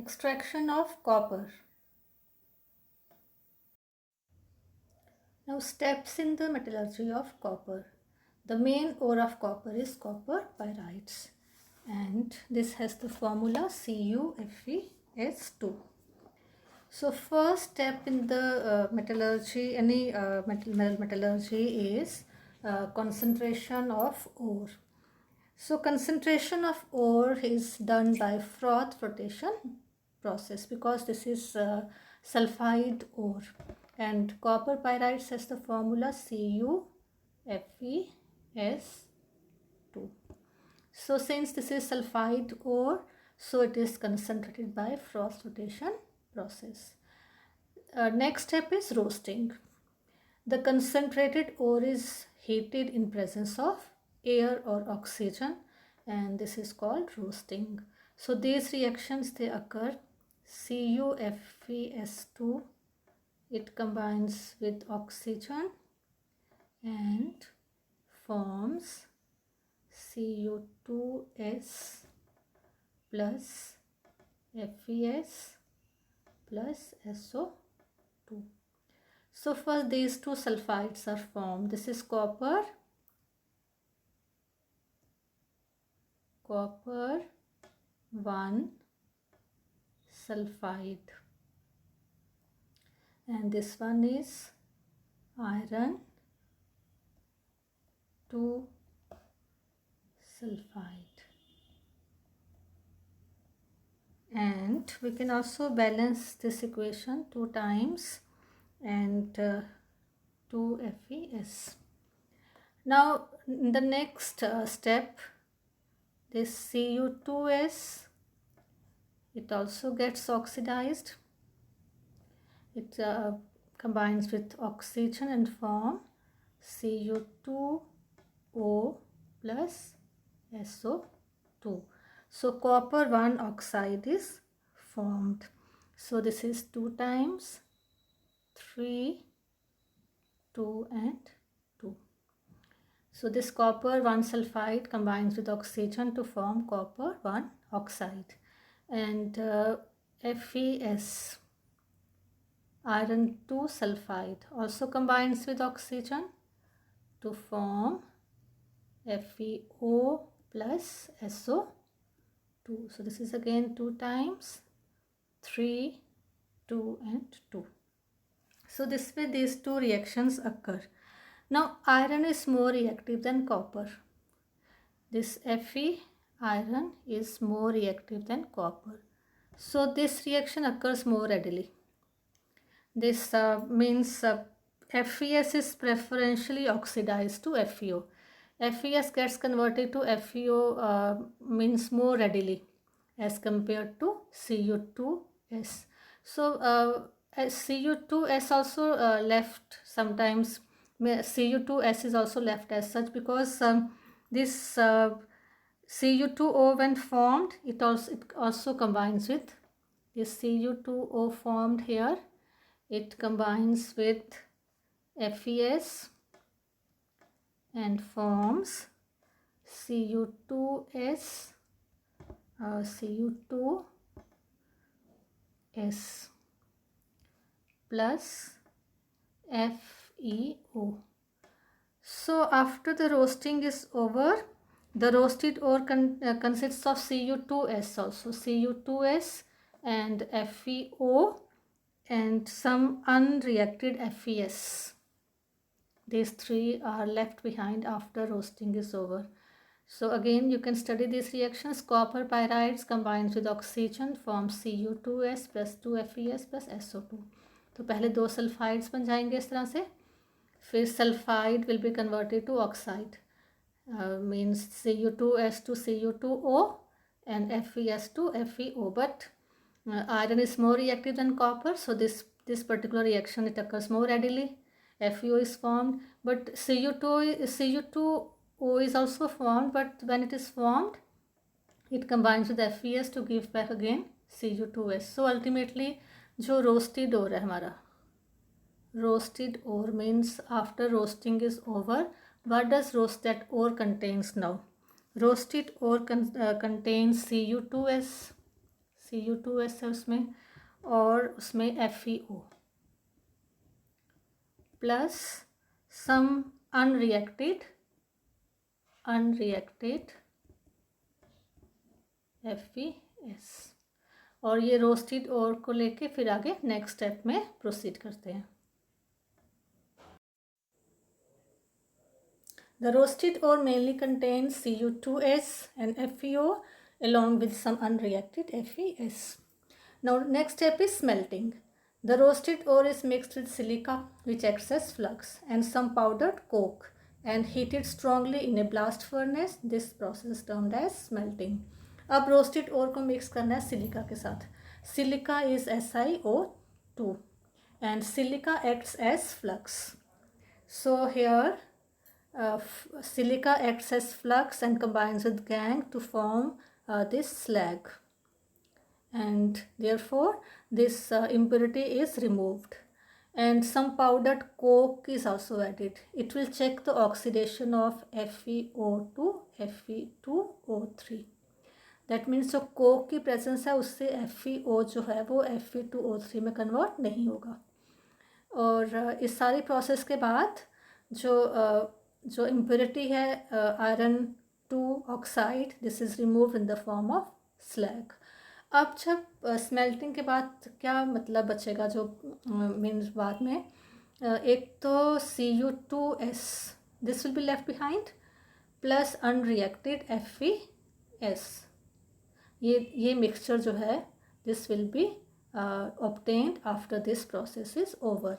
Extraction of copper. Now steps in the metallurgy of copper. The main ore of copper is copper pyrites, and this has the formula CuFeS2. So first step in the metallurgy, metallurgy is concentration of ore. So concentration of ore is done by froth flotation process because this is sulfide ore, and copper pyrites has the formula CuFeS2. So since this is sulfide ore, so it is concentrated by froth flotation process. Next step is roasting. The concentrated ore is heated in presence of air or oxygen, and this is called roasting. So these reactions, they occur. CuFeS2, it combines with oxygen and forms Cu2S plus Fes plus SO2. So first these two sulfides are formed. This is copper 1 sulfide, and this one is iron 2 sulfide. And we can also balance this equation 2 times and 2Fes. Now in the next step, this Cu2S, it also gets oxidized. It combines with oxygen and form Cu2O plus SO2. So copper 1 oxide is formed. So this is 2 times 3, 2 and 2. So this copper 1 sulfide combines with oxygen to form copper 1 oxide, and Fes, iron 2 sulfide, also combines with oxygen to form FeO plus SO2. So this is again 2 times 3, 2 and 2. So this way these two reactions occur. Now iron is more reactive than copper. This Fe iron is more reactive than copper. So this reaction occurs more readily. This means Fes is preferentially oxidized to FeO. Fes gets converted to FeO means more readily as compared to Cu2S. So Cu2S also left sometimes. Cu2S is also left as such because this Cu2O when formed, it also combines with this Cu2O formed here. It combines with Fes and forms Cu2S, Cu2S plus FeO. So after the roasting is over, the roasted ore consists of Cu2S also, Cu2S and FeO and some unreacted Fes. These three are left behind after roasting is over. So again you can study these reactions. Copper pyrites combines with oxygen forms Cu2S plus 2Fes plus SO2. तो पहले 2 sulphides बन जाएंगे इस तरह से, फिर sulphide will be converted to oxide, means Cu2S to Cu2O and Fes to FeO. But iron is more reactive than copper, so this particular reaction, it occurs more readily. FeO is formed, but Cu2O is also formed, but when it is formed, it combines with Fes to give back again Cu2S. So ultimately जो roasted ore है हमारा, roasted ore means after roasting is over, what does that ore contains now? Roasted ore contains Cu2S, Cu2S है उसमें, और उसमें FeO plus सम unreacted FeS, और ये roasted ओर को लेके फिर आगे नेक्स्ट स्टेप में प्रोसीड करते हैं. The roasted ore mainly contains Cu2S and FeO along with some unreacted FeS. Now next step is smelting. The roasted ore is mixed with silica, which acts as flux, and some powdered coke and heated strongly in a blast furnace. This process is termed as smelting. अब roasted ore को mix करना है silica के साथ. Silica is SiO2 and silica acts as flux. So here silica acts as flux and combines with gangue to form this slag, and therefore this impurity is removed, and some powdered coke is also added. It will check the oxidation of FeO to Fe2O3. That means जो Coke की presence है उससे FeO जो है वो Fe2O3 में convert नहीं होगा. और इस सारी प्रोसेस के बाद जो इम्प्योरिटी है iron 2 oxide, this is remove in the form of slag. अब जब स्मेल्टिंग के बाद क्या मतलब बचेगा जो मीन्स बाद में, एक तो Cu2S this will be left behind plus unreacted FeS. ये मिक्सचर जो है this will be obtained after this process is over,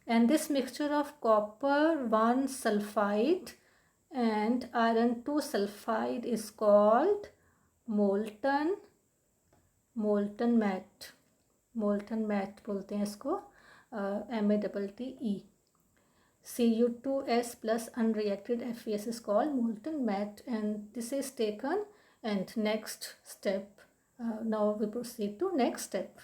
and this mixture of copper 1 sulfide and iron 2 sulfide is called molten matte. molten matte बोलते हैं इसको, MATTE. Cu2S plus unreacted FeS is called molten matte, and this is taken. And next step, now we proceed to next step.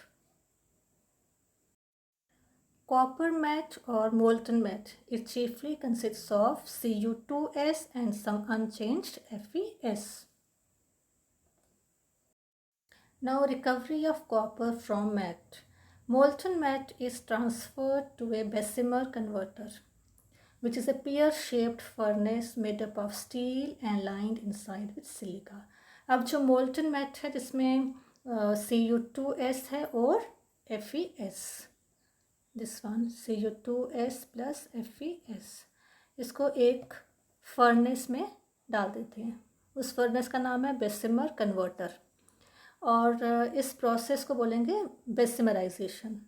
Copper matte or molten matte, it chiefly consists of Cu2S and some unchanged FeS. Now recovery of copper from matte. Molten matte is transferred to a Bessemer converter, which is a pear-shaped furnace made up of steel and lined inside with silica. अब जो molten mat है जिसमें Cu2S है और FeS, this one Cu2S plus FeS, इसको एक furnace में डाल देते हैं. उस फर्नेस का नाम है बेसिमर कन्वर्टर, और इस प्रोसेस को बोलेंगे Bessemerisation.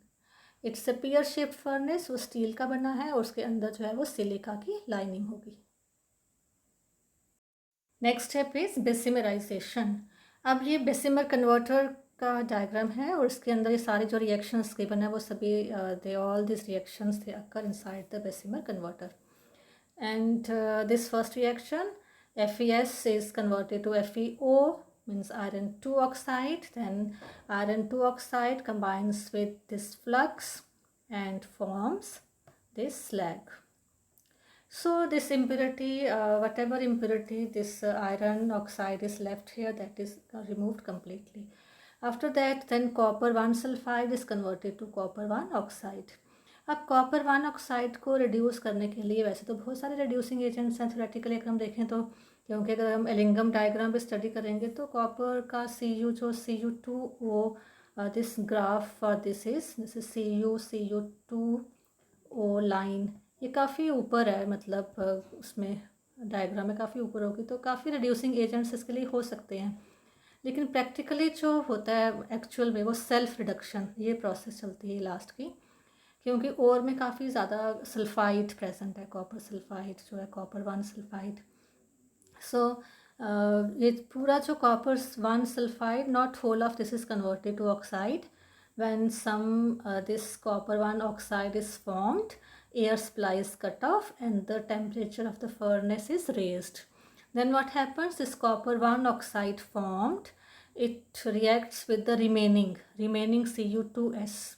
It's a pear shaped furnace, वो स्टील का बना है और उसके अंदर जो है वो सिलिका की लाइनिंग होगी. Next step is Bessemerisation. अब ये बेसिमर कन्वर्टर का डायग्राम है और इसके अंदर ये सारे जो रिएक्शंस गिवन है वो सभी they all this reactions they occur inside the Bessemer converter. And this first reaction FeS is converted to FeO, means iron 2 oxide. Then iron 2 oxide combines with this flux and forms this slag. So this impurity, whatever impurity this iron oxide is left here, that is removed completely. After that then copper 1 sulfide is converted to copper 1 oxide. अब copper 1 oxide को reduce करने के लिए वैसे तो बहुत सारे reducing agents हैं theoretically अगर हम देखें तो, क्योंकि अगर हम एलिंगम डायग्राम भी स्टडी करेंगे तो कॉपर का Cu जो Cu2O, दिस ग्राफ और दिस इज Cu2O लाइन, ये काफ़ी ऊपर है, मतलब उसमें डायग्राम में काफ़ी ऊपर होगी, तो काफ़ी रिड्यूसिंग एजेंट्स इसके लिए हो सकते हैं. लेकिन प्रैक्टिकली जो होता है एक्चुअल में वो सेल्फ रिडक्शन, ये प्रोसेस चलती है लास्ट की, क्योंकि ओर में काफ़ी ज़्यादा सल्फाइड प्रेजेंट है, कॉपर सल्फाइड जो है कॉपर 1 सल्फाइड. सो ये पूरा जो copper 1 sulphide, not whole of this is converted to oxide. when some this copper 1 oxide is formed, air supply is cut off and the temperature of the furnace is raised. Then what happens, this copper 1 oxide formed, it reacts with the remaining Cu2S,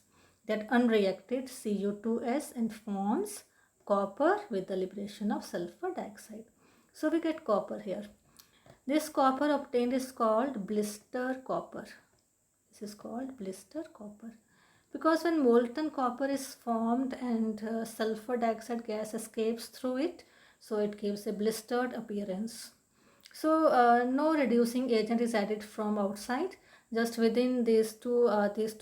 that unreacted Cu2S, and forms copper with the liberation of sulfur dioxide. So we get copper here. This copper obtained is called blister copper. This is called blister copper. Because when molten copper is formed and sulfur dioxide gas escapes through it, so it gives a blistered appearance. So no reducing agent is added from outside. Just within these two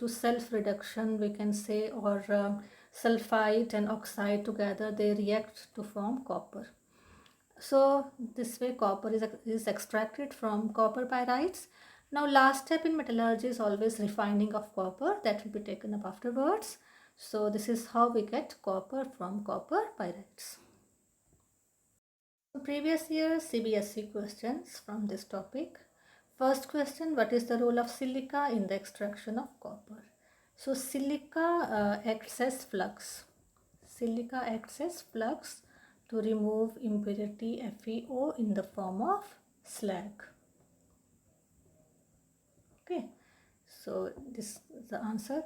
self reduction we can say, or sulfite and oxide together, they react to form copper. So this way copper is extracted from copper pyrites. Now last step in metallurgy is always refining of copper, that will be taken up afterwards. So this is how we get copper from copper pyrites. Previous year CBSE questions from this topic. First question, what is the role of silica in the extraction of copper? So silica acts as flux. Silica acts as flux to remove impurity FeO in the form of slag. Okay, so this is the answer.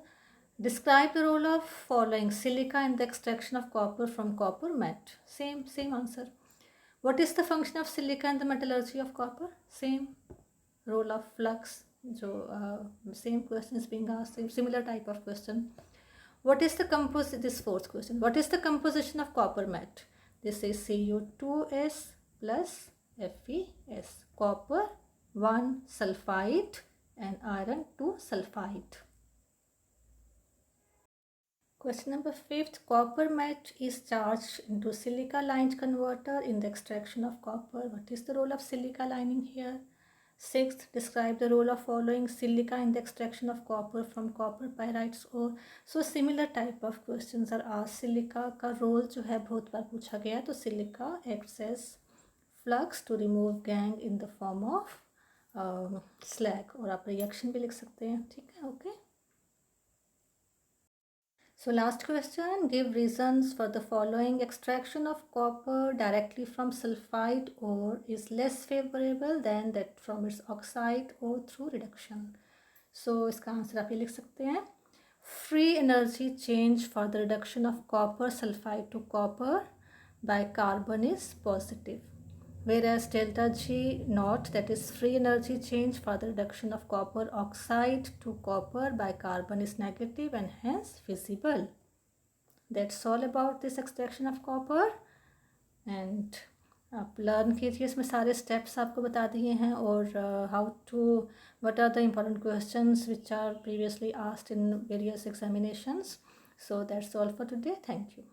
Describe the role of following silica in the extraction of copper from copper matte. Same answer. What is the function of silica in the metallurgy of copper? Same. Role of flux. So same question is being asked, similar type of question. What is the composition? This fourth question. What is the composition of copper matte? This is Cu2S plus Fe(S). Copper 1 sulfite and iron 2 sulfite. Question number 5th. Copper matte is charged into silica lined converter in the extraction of copper. What is the role of silica lining here? 6th. Describe the role of following silica in the extraction of copper from copper pyrites ore. So similar type of questions are asked. Silica का role जो है बहुत बार पूछा गया, तो silica acts as flux to remove gangue in the form of slag, और आप reaction भी लिख सकते हैं. ठीक है, okay. So last question, give reasons for the following. Extraction of copper directly from sulfide ore is less favorable than that from its oxide ore through reduction. So इसका answer आप ये लिख सकते हैं. Free energy change for the reduction of copper sulfide to copper by carbon is positive, whereas delta G naught, that is free energy change for the reduction of copper oxide to copper by carbon, is negative and hence visible. That's all about this extraction of copper. And आप learn कीजिए, इसमें सारे steps आपको बता दिए हैं, और how to, what are the important questions which are previously asked in various examinations. So that's all for today. Thank you.